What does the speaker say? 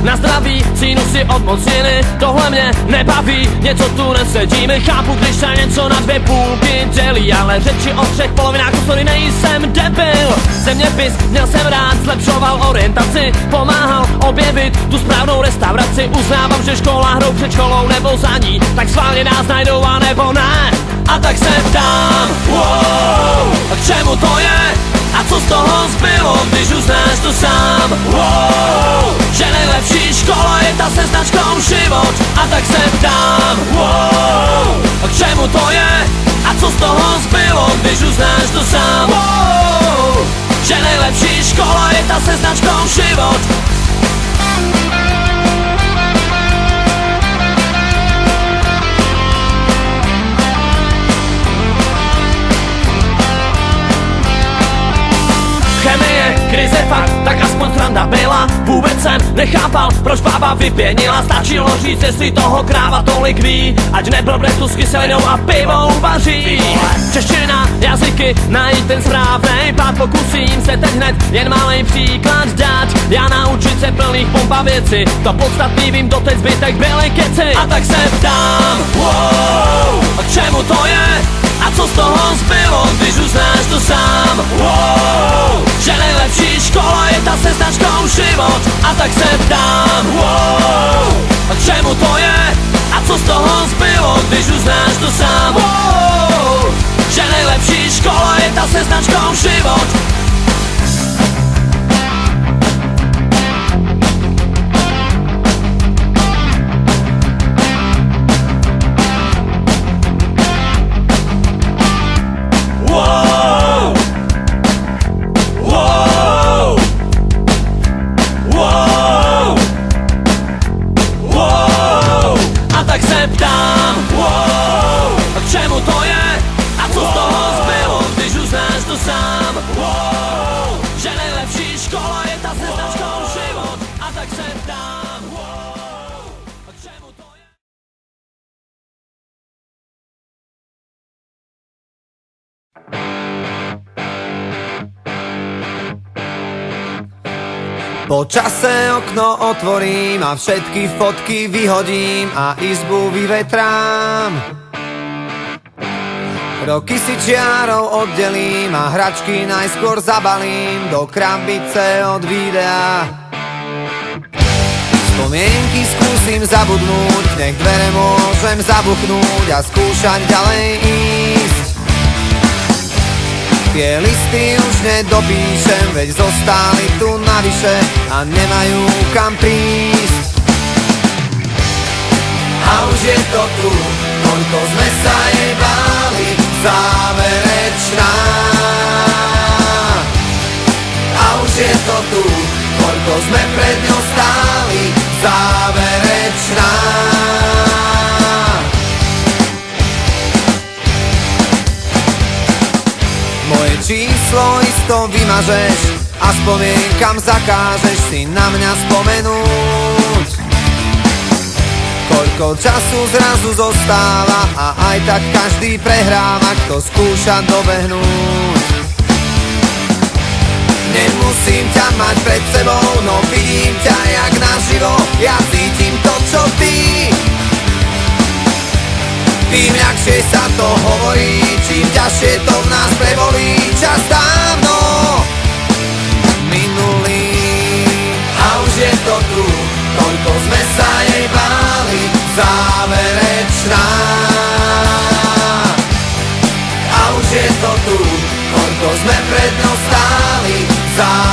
Na zdraví, sinusy odmocněny, tohle mě nebaví, něco tu nesedíme. Chápu, když se něco na dvě půlky dělí, ale řeči o třech polovinách, sorry, nejsem debil. Zeměpis měl jsem rád, zlepšoval orientaci, pomáhal objevit tu správnou restauraci. Uznávám, že škola hrou před školou nebo za ní, tak schválně nás najdou a nebo ne. A tak se ptám, wow, a k čemu to je? A co z toho zbylo, když uznáš to sám? Wow, že nejlepší škola je ta se značkou život. A tak se ptám, wow, a k čemu to je? A co z toho zbylo, když uznáš to sám? Wow, že nejlepší škola je ta se značkou život. Chemie, krize fakt, tak aspoň sranda byla. Vůbec jsem nechápal, proč bába vypěnila. Stačilo říct, jestli toho kráva tolik ví, ať neblbne tu s kyselinou a pivou vaří. Čeština, jazyky, najít ten správnej pád. Pokusím se teď hned jen malej příklad dát. Já naučit se plných pompa věci, to podstatný vím, doteď zbytek byly keci. A tak se ptám, wow, a k čemu to je? A co z toho zbylo, když uznáš to sám? Wow, že nejlepší škola je ta se značkou život. A tak se ptám, wow, a k čemu to je? A co z toho zbylo, když uznáš to sám? Wow, že nejlepší škola je ta se značkou život. Po čase okno otvorím a všetky fotky vyhodím a izbu vyvetrám. Roky si čiarou oddelím a hračky najskôr zabalím do krabice od videa. Spomienky skúsim zabudnúť, nech dvere môžem zabuchnúť a skúšať ďalej ísť. Tie listy už nedopíšem, veď zostali tu navyše a nemajú kam prísť. A už je to tu, koľko sme sa jej báli, záverečná. A už je to tu, koľko sme pred ňou stáli, záverečná. Moje číslo isto vymažeš a spomienkam zakážeš si na mňa spomenúť. Koľko času zrazu zostáva a aj tak každý prehráva, kto skúša dobehnúť. Nemusím ťa mať pred sebou, no vidím ťa jak naživo, ja cítim to, čo ty. Tým ľahšie sa to hovorí, čím ťažšie to v nás prebolí. Čas dávno minulý a už je to tu, koľko sme sa jej báli, záverečná. A už je to tu, koľko sme pred ňou stáli, záverečná.